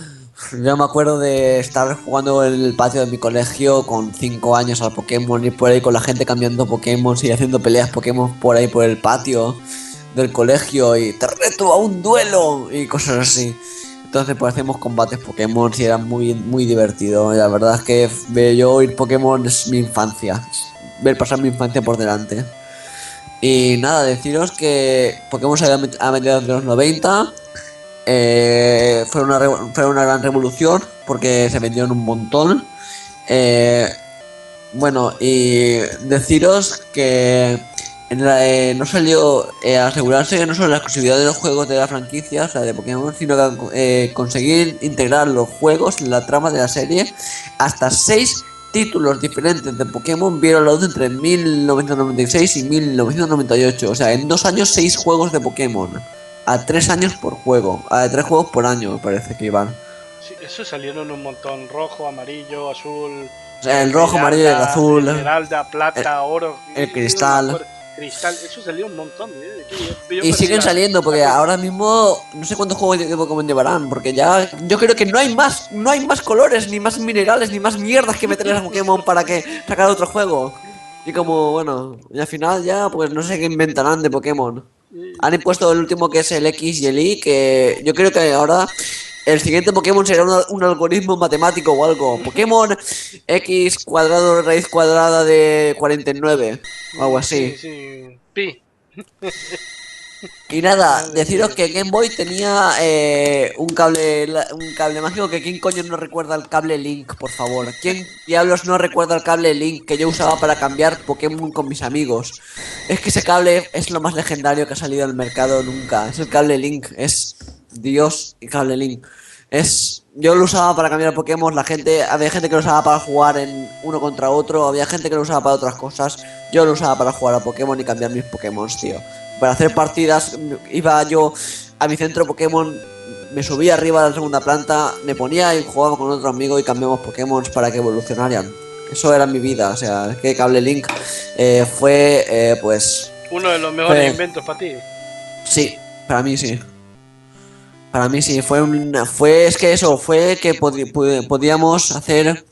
Yo me acuerdo de estar jugando en el patio de mi colegio con 5 años al Pokémon, ir por ahí con la gente cambiando Pokémon y haciendo peleas Pokémon por ahí por el patio del colegio y te reto a un duelo y cosas así. Entonces pues hacemos combates Pokémon y era muy divertido. Y la verdad es que ver yo oír Pokémon es mi infancia. Ver pasar mi infancia por delante. Y nada, deciros que Pokémon se ha vendido desde los 90. Fue una gran revolución porque se vendieron un montón. Eh, Bueno, y deciros que no salió asegurarse que no solo la exclusividad de los juegos de la franquicia, o sea, de Pokémon, sino que conseguir integrar los juegos en la trama de la serie. Hasta 6 títulos diferentes de Pokémon vieron la luz entre 1996 y 1998. O sea, en 2 años 6 juegos de Pokémon. A 3 años por juego. A 3 juegos por año, me parece que iban. Sí, eso salieron un montón, rojo, amarillo, azul, O sea, el rojo, amarillo, el azul, esmeralda, el, plata, oro, el yo no me cristal. acuerdo, cristal, eso salió un montón, yo Y perdí siguen saliendo porque la cuenta. ahora mismo no sé cuántos juegos de Pokémon llevarán, porque ya yo creo que no hay más colores, ni más minerales, ni más mierdas que meterles a Pokémon para que sacar otro juego. Y como, bueno, y al final ya pues no sé qué inventarán de Pokémon. Han impuesto el último que es el X y el Y, que yo creo que ahora el siguiente Pokémon será un algoritmo matemático o algo. Pokémon X cuadrado raíz cuadrada de 49 o algo Sí, así. sí, pi, Y nada, madre deciros mía. que Game Boy tenía un cable mágico que quién coño no recuerda el cable Link, por favor. ¿Quién diablos no recuerda el cable Link que yo usaba para cambiar Pokémon con mis amigos? Es que ese cable es lo más legendario que ha salido al mercado nunca. Es el cable Link, es Dios y cable Link. Yo lo usaba para cambiar Pokémon, había gente que lo usaba para jugar en uno contra otro, había gente que lo usaba para otras cosas. Yo lo usaba para jugar a Pokémon y cambiar mis Pokémon, tío. Para hacer partidas, iba yo a mi centro Pokémon, me subía arriba a la segunda planta, me ponía y jugaba con otro amigo y cambiamos Pokémon para que evolucionaran. Eso era mi vida, o sea, es que Cable Link pues, Uno de los mejores fue, inventos para ti. sí, para mí sí. Para mí sí, es que eso, fue que podíamos hacer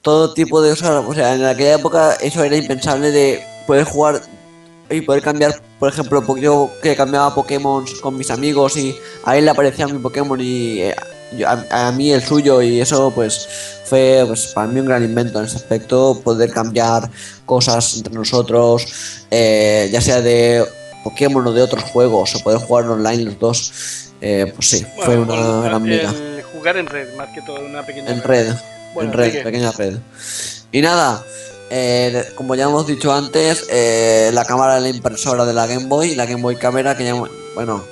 todo tipo de cosas, o sea, en aquella época eso era impensable de poder jugar y poder cambiar, por ejemplo, yo que cambiaba Pokémon con mis amigos y a él le aparecía mi Pokémon y a mí el suyo y eso pues fue pues para mí un gran invento en ese aspecto, poder cambiar cosas entre nosotros, ya sea de Pokémon o de otros juegos o poder jugar online los dos, pues sí, fue Bueno, una gran vida. el jugar en red, más que todo, una pequeña En red. red, Bueno, así que, pequeña red. Y nada, como ya hemos dicho antes, la cámara de la impresora de la Game Boy Camera, que ya, bueno,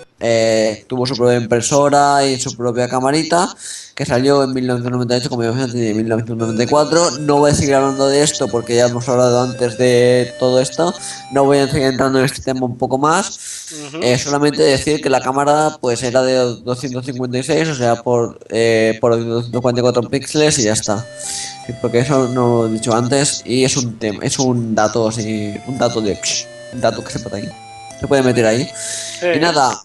tuvo su propia impresora y su propia camarita, que salió en 1998, como ya hemos dicho, en 1994. No voy a seguir hablando de esto porque ya hemos hablado antes de todo esto. No voy a seguir entrando en este tema un poco más. ujú. Solamente decir que la cámara pues era de 256, o sea, por 244 píxeles y ya está. Sí, porque eso no lo he dicho antes y es un tema, es un dato así, un dato que se puede meter ahí. Y Eh, nada,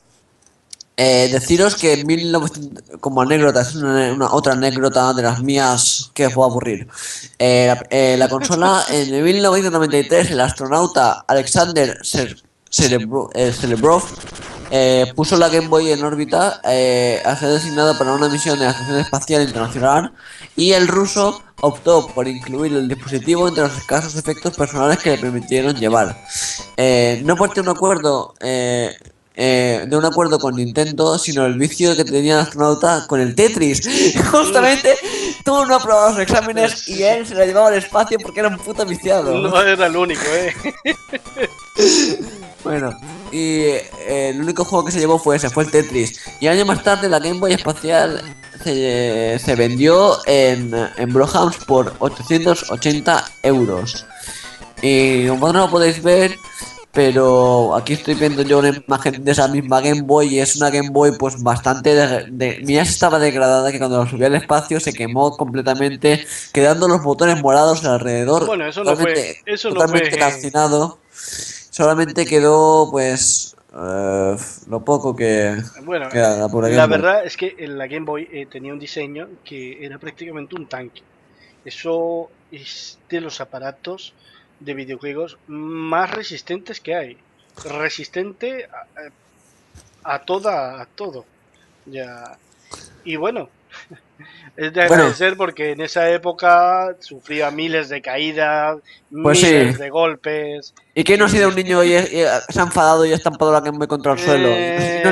deciros que 1900, como anécdota, es otra anécdota de las mías que os va a aburrir. La consola en 1993, el astronauta Alexander Serebrov puso la Game Boy en órbita a ser designado para una misión de la Estación Espacial Internacional y el ruso optó por incluir el dispositivo entre los escasos efectos personales que le permitieron llevar. No por un acuerdo de un acuerdo con Nintendo, sino el vicio que tenía el astronauta con el Tetris. Justamente tuvo no aprobado los exámenes y él se lo llevaba al espacio porque era un puto viciado. no era el único, Bueno, y el único juego que se llevó fue ese, fue el Tetris. Y años más tarde la Game Boy Espacial se vendió en Brohams por 880 euros. Y como no lo podéis ver, pero aquí estoy viendo yo una imagen de esa misma Game Boy y es una Game Boy pues bastante mira, estaba degradada que cuando la subí al espacio se quemó completamente, quedando los botones morados alrededor, Bueno, totalmente calcinado. Solamente quedó pues lo poco que bueno, queda la pobre la Game Boy. verdad es que la Game Boy tenía un diseño que era prácticamente un tanque. Eso es de los aparatos de videojuegos más resistentes que hay. Resistente a todo. Ya. Y bueno, es de Bueno, agradecer porque en esa época sufría miles de caídas, pues sí. miles de golpes. ¿Y quién no ha sido Y, un niño y se ha enfadado y ha estampado la Game Boy contra el suelo? eh,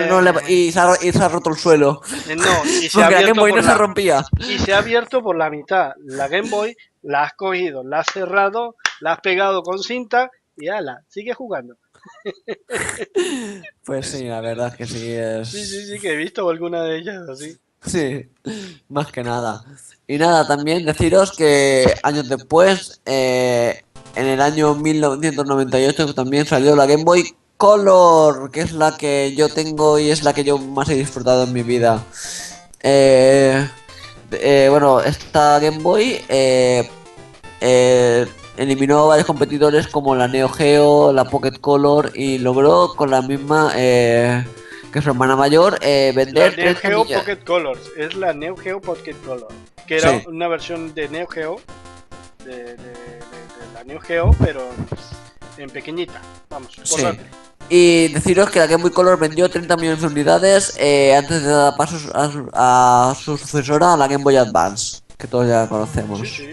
Y se ha roto el suelo. no, y se ha Porque la Game abierto Boy por no se la rompía. y se ha abierto por la mitad. La Game Boy la has cogido, la has cerrado, la has pegado con cinta y ala, sigue jugando. Pues sí, la verdad es que sí Sí, sí, es... sí, que he visto alguna de ellas así. Sí, más que nada. Y nada, también deciros que años después, en el año 1998, también salió la Game Boy Color, que es la que yo tengo y es la que yo más he disfrutado en mi vida. Eh, bueno, esta Game Boy eliminó a varios competidores como la Neo Geo, la Pocket Color y logró con la misma que su hermana mayor La vender Neo 30 Geo millones. Pocket Colors, es la Neo Geo Pocket Color, que era Sí, una versión de Neo Geo, de la Neo Geo, pero en pequeñita, vamos, sí. portátil. Y deciros que la Game Boy Color vendió 30 millones de unidades antes de dar paso a su sucesora, la Game Boy Advance, que todos ya Sí, conocemos. sí,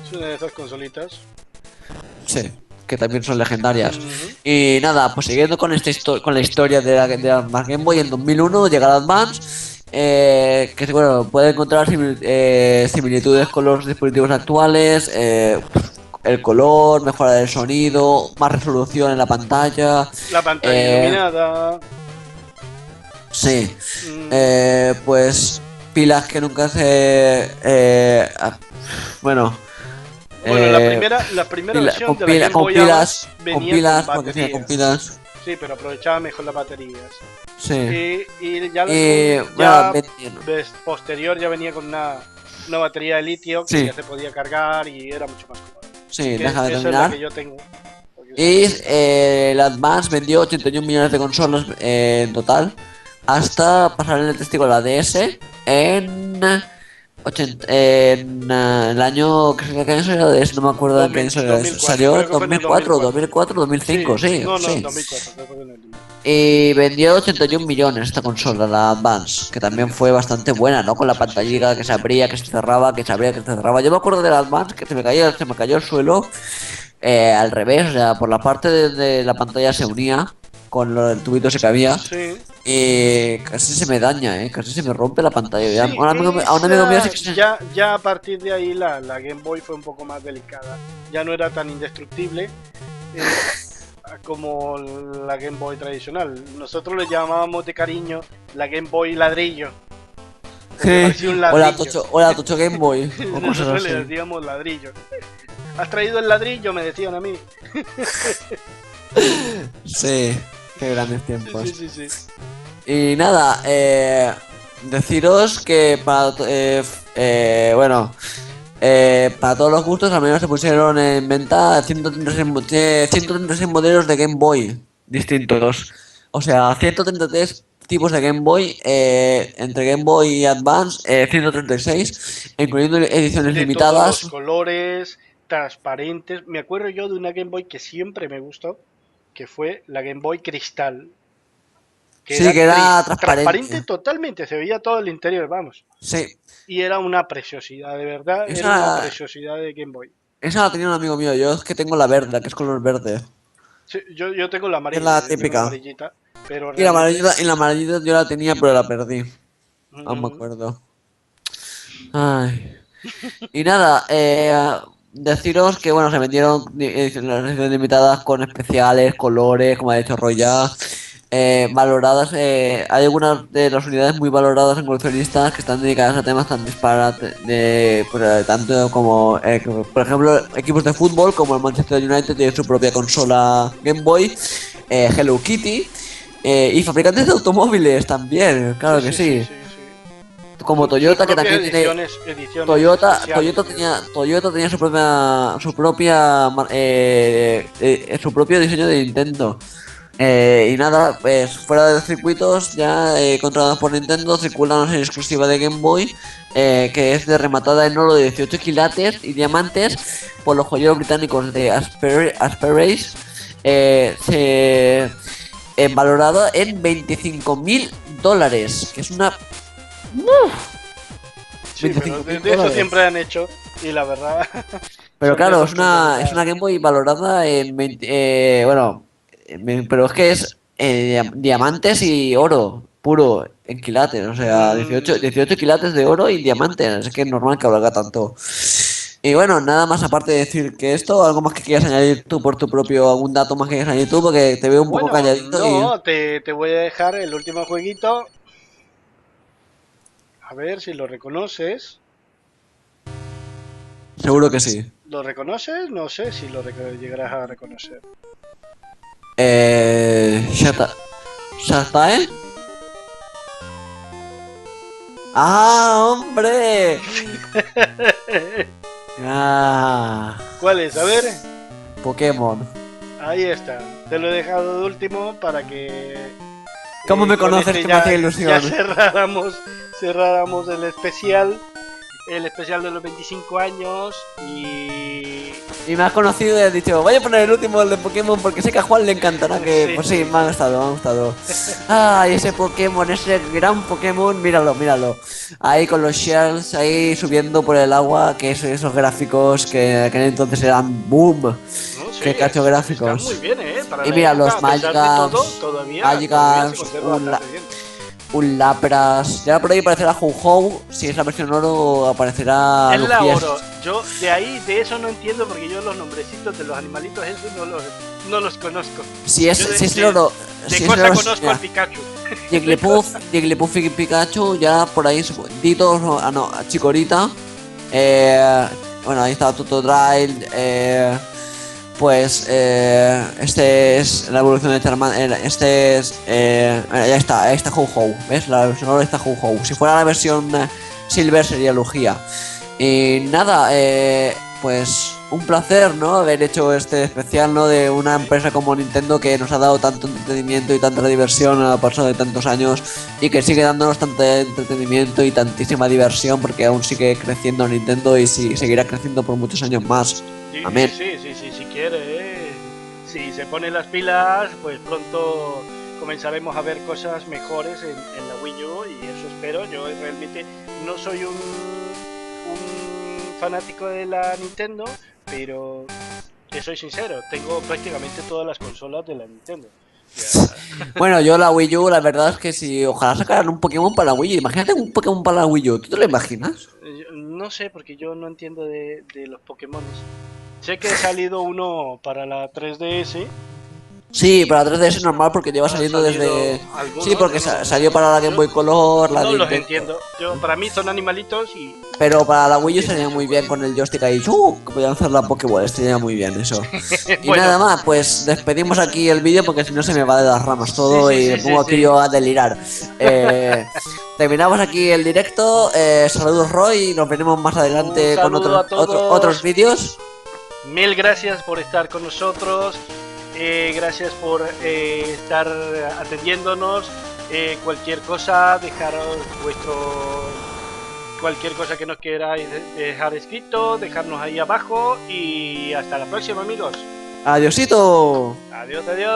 es una de esas consolitas. Sí, que también son legendarias. Ujú. Y nada, pues siguiendo con con la historia de la Game Boy, en 2001 llega la Advance, que bueno, puede encontrar similitudes con los dispositivos actuales, el color, mejora del sonido, más resolución en la pantalla, La pantalla eh, iluminada. sí, mm, pues pilas que nunca bueno, Bueno, eh, la primera versión de la Game con Boy Advance con venía con pilas, porque tenía con baterías. pilas, Sí, pero aprovechaba mejor las baterías. sí. Y ya la Y segunda, bueno, ya posterior ya venía con una batería de litio que sí, ya se podía cargar y era mucho más cómoda. Así sí, que déjame esa es la terminar. que yo tengo. Porque esa Y no tengo otra. la Advance vendió 81 millones de consolas en total, hasta pasar el testigo a la DS en, el año, ¿qué año salió la DS? No me acuerdo en qué año 2000, salió. 2004, Salió creo en que fue en el 2004, 2004. 2004, 2005, Sí, sí, no, no, en sí. 2004, creo que fue en el 2004. Y vendió 81 millones esta consola, la Advance, que también fue bastante buena, ¿no? Con la Sí, sí, sí. pantallita que se abría, que se cerraba, que se abría, que se cerraba. Yo me acuerdo de la Advance que se me cayó al suelo al revés, o sea, por la parte de la pantalla se unía con el tubito ese que había Sí, y casi se me daña, casi se me rompe la pantalla. sí, A un amigo mío sí esa que se... ya a partir de ahí la Game Boy fue un poco más delicada. Ya no era tan indestructible eh, como la Game Boy tradicional. Nosotros le llamábamos de cariño la Game Boy ladrillo, porque parecía un ladrillo. Hola, Tocho Game Boy, o cosas Nosotros le así. decíamos ladrillo. ¿Has traído el ladrillo? Me decían a mí. Sí, qué grandes Sí, sí, tiempos. sí, sí. Y nada, deciros que bueno, para todos los gustos al menos se pusieron en venta 136 modelos de Game Boy distintos. O sea, 133 tipos de Game Boy, entre Game Boy y Advance, 136, incluyendo ediciones De todos los limitadas. colores, transparentes. Me acuerdo yo de una Game Boy que siempre me gustó, que fue la Game Boy Cristal, que Sí, era que era transparente transparente. totalmente, se veía todo el interior, vamos. Sí, Y era una preciosidad, de verdad, era una esa, preciosidad de Game Boy. esa la tenía un amigo mío. Yo es que tengo la verde, la que es color verde. Sí, yo tengo la Que es amarilla, la yo tengo la típica. amarillita, pero realmente... Y la amarillita yo la tenía, pero la perdí. Aún me mm, acuerdo. Ay. Y nada, deciros que bueno, se vendieron ediciones limitadas con especiales, colores, como ha dicho Roy ya. Valoradas, hay algunas de las unidades muy valoradas en coleccionistas que están dedicadas a temas tan disparates tanto como por ejemplo equipos de fútbol como el Manchester United tiene su propia consola Game Boy, Hello Kitty, y fabricantes de automóviles también, sí, claro que sí, sí, sí, sí, sí. como Sus Toyota, que propias también tiene ediciones especiales. Toyota tenía su propio diseño de Nintendo. Y nada, pues fuera de circuitos ya controlados por Nintendo circula una serie exclusiva de Game Boy, que es de rematada en oro de 18 quilates y diamantes por los joyeros británicos de Asperis, valorado en $25.000, que es una... Sí, pero 25 mil de eso dólares. siempre han hecho y la verdad Pero son de claro, esas cosas que es una caen. Game Boy valorada en 20, bueno, pero es que es diamantes y oro. puro en quilates, o sea, Mm, 18 quilates de oro y diamantes, es que es normal que valga tanto. Y bueno, nada más aparte de decir que esto, algo más que quieras añadir tú por tu propio, algún dato más que quieras añadir tú, porque te veo un poco bueno, calladito y no, te voy a dejar el último jueguito. A ver si lo reconoces. seguro que sí. ¿Lo reconoces? No sé si lo llegarás a reconocer. Shata, ¿Shatae? ¡Ah, hombre! Ah, ¿Cuál es? A ver. Pokémon. Ahí está. Te lo he dejado de último para que ¿Cómo me con conoces este que me hacía ya ilusión? cerráramos el especial de los 25 años Y me has conocido y has dicho, voy a poner el último, el de Pokémon, porque sé que a Juan le encantará que... sí, Pues sí, sí, me ha sí. gustado, me ha gustado. Ay, ese Pokémon, ese gran Pokémon, míralo, míralo. Ahí con los shells, ahí subiendo por el agua, que esos gráficos que aquel entonces eran boom. No, sí, Qué cacho está muy gráficos. bien, ¿eh? Para Y la mira, época, los a pesar de todo, Magikarps, todavía se Magikarps, conserva bastante bien. un Lapras. Ya por ahí aparecerá Ho-Ho, si es la versión oro aparecerá Es la Lugias. oro. Yo de eso no entiendo porque yo los nombrecitos de los animalitos esos no los conozco. Yo Si es el oro, de si es el cosa oro, conozco al Pikachu. Jigglypuff y Pikachu, ya por ahí, Dito, ah no, Chikorita, bueno, ahí está Totodile, este es la evolución de Charmander, este es, ahí está Ho-Ho, ¿ves? La versión oro está Ho-Ho, si fuera la versión Silver sería Lugia. Y nada, pues un placer, ¿no? Haber hecho este especial, ¿no? De una empresa como Nintendo que nos ha dado tanto entretenimiento y tanta diversión a lo pasado de tantos años y que sigue dándonos tanto entretenimiento y tantísima diversión porque aún sigue creciendo Nintendo y seguirá creciendo por muchos años más. Sí, Amén. si quiere. Si se pone las pilas, pues pronto comenzaremos a ver cosas mejores en la Wii U y eso espero. Yo realmente no soy un fanático de la Nintendo, pero que soy sincero, tengo prácticamente todas las consolas de la Nintendo. Ya, Bueno, yo la Wii U, la verdad es que si ojalá sacaran un Pokémon para la Wii U. Imagínate un Pokémon para la Wii U, ¿tú te lo imaginas? no sé, porque yo no entiendo de los Pokémones. Sé que ha salido uno para la 3DS. Sí, para 3DS es normal porque lleva Han saliendo salido desde... Sí, algunos, porque yo no, salió para la Game yo Boy Color, la no los Nintendo... entiendo. Para mí son animalitos y Pero para la Wii U tienen sería mucho muy bien juego. con el joystick ahí, que podían hacer la Pokéball, estaría muy bien eso. Y Bueno, nada más, pues despedimos aquí el vídeo porque si no se me va de las ramas sí, todo sí, y me sí, sí, pongo aquí sí. yo a delirar. Eh, terminamos aquí el directo, saludos Roy, nos veremos más Un adelante con saludo a otros todos. vídeos. Mil gracias por estar con nosotros. Gracias por estar atendiéndonos. Cualquier cosa, dejaros cualquier cosa que nos queráis dejar escrito, dejarnos ahí abajo y hasta la próxima, amigos. Adiosito. Adiós, adiós.